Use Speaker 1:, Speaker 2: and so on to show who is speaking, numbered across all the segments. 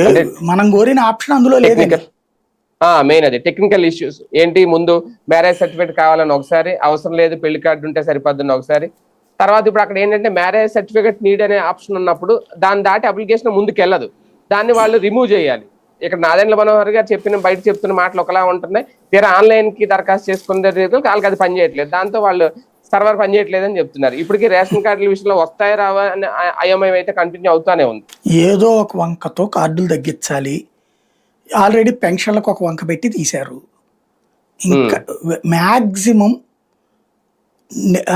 Speaker 1: అంటే
Speaker 2: మనం కోరిన ఆప్షన్ అందులో లేదండి.
Speaker 1: మెయిన్ అది టెక్నికల్ ఇష్యూస్ ఏంటి, ముందు మ్యారేజ్ సర్టిఫికేట్ కావాలని ఒకసారి, అవసరం లేదు పెళ్లి కార్డు ఉంటే సరిపోద్దని ఒకసారి, తర్వాత ఇప్పుడు అక్కడ ఏంటంటే మ్యారేజ్ సర్టిఫికేట్ నీడ్ అనే ఆప్షన్ ఉన్నప్పుడు దాన్ని దాటి అప్లికేషన్ ముందుకు వెళ్ళదు, దాన్ని వాళ్ళు రిమూవ్ చేయాలి. ఇక్కడ నాదెండ్ల మనోహర్ గారు బయట చెప్తున్న మాటలు ఒకలా ఉంటున్నాయి, తీరా ఆన్లైన్ కి దరఖాస్తు చేసుకునే వాళ్ళకి అది పనిచేయట్లేదు, దాంతో వాళ్ళు సర్వర్ పనిచేయట్లేదు అని చెప్తున్నారు. ఇప్పటికీ రేషన్ కార్డుల విషయంలో వస్తాయి రావా అని అయోమయం అయితే కంటిన్యూ అవుతానే ఉంది.
Speaker 2: ఏదో ఒక వంకతో కార్డులు తగ్గించాలి, ఆల్రెడీ పెన్షన్లకు ఒక వంక పెట్టి తీశారు. ఇంకా మ్యాక్సిమం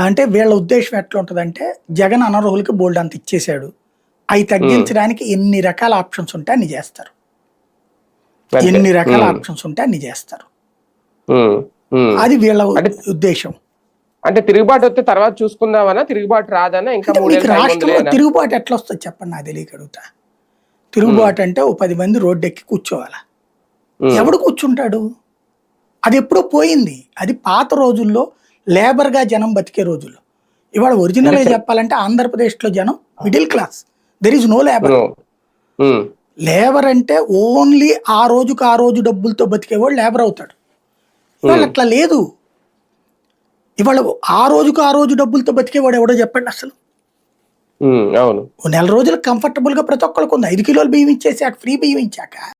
Speaker 2: అంటే వీళ్ళ ఉద్దేశం ఎట్లా ఉంటుందంటే, జగన్ అనర్హులకి బోల్డ్ అంత ఇచ్చేసాడు, అవి తగ్గించడానికి ఎన్ని రకాల ఆప్షన్స్ ఉంటే అన్ని చేస్తారు, ఎన్ని రకాల ఆప్షన్స్ ఉంటే అన్ని చేస్తారు. అది వీళ్ళ ఉద్దేశం.
Speaker 1: అంటే తిరుగుబాటు వస్తే తర్వాత చూసుకుందామన్నా, తిరుగుబాటు రాదన్నా ఇంకా
Speaker 2: రాష్ట్రంలో తిరుగుబాటు ఎట్లా వస్తుంది చెప్పండి, నాకు తెలియక అడుగుతా. తిరుగుబాటు అంటే ఓ 10 మంది రోడ్డు ఎక్కి కూర్చోవాలా, ఎవడు కూర్చుంటాడు? అది ఎప్పుడో పోయింది. అది పాత రోజుల్లో లేబర్గా జనం బతికే రోజుల్లో. ఇవాళ ఒరిజినల్గా చెప్పాలంటే ఆంధ్రప్రదేశ్లో జనం middle class, there is no labour. Labour అంటే ఓన్లీ ఆ రోజు డబ్బులతో బతికేవాడు లేబర్ అవుతాడు. ఇవాళ అట్లా లేదు. ఇవాళ ఆ రోజు డబ్బులతో బతికేవాడు ఎవడో చెప్పండి అసలు.
Speaker 1: అవును,
Speaker 2: నెల రోజులు కంఫర్టబుల్ గా ప్రతి ఒక్కరికి ఉంది. 5 కిలోలు బియ్యం ఇచ్చేసాక, ఫ్రీ బియ్యం ఇచ్చాక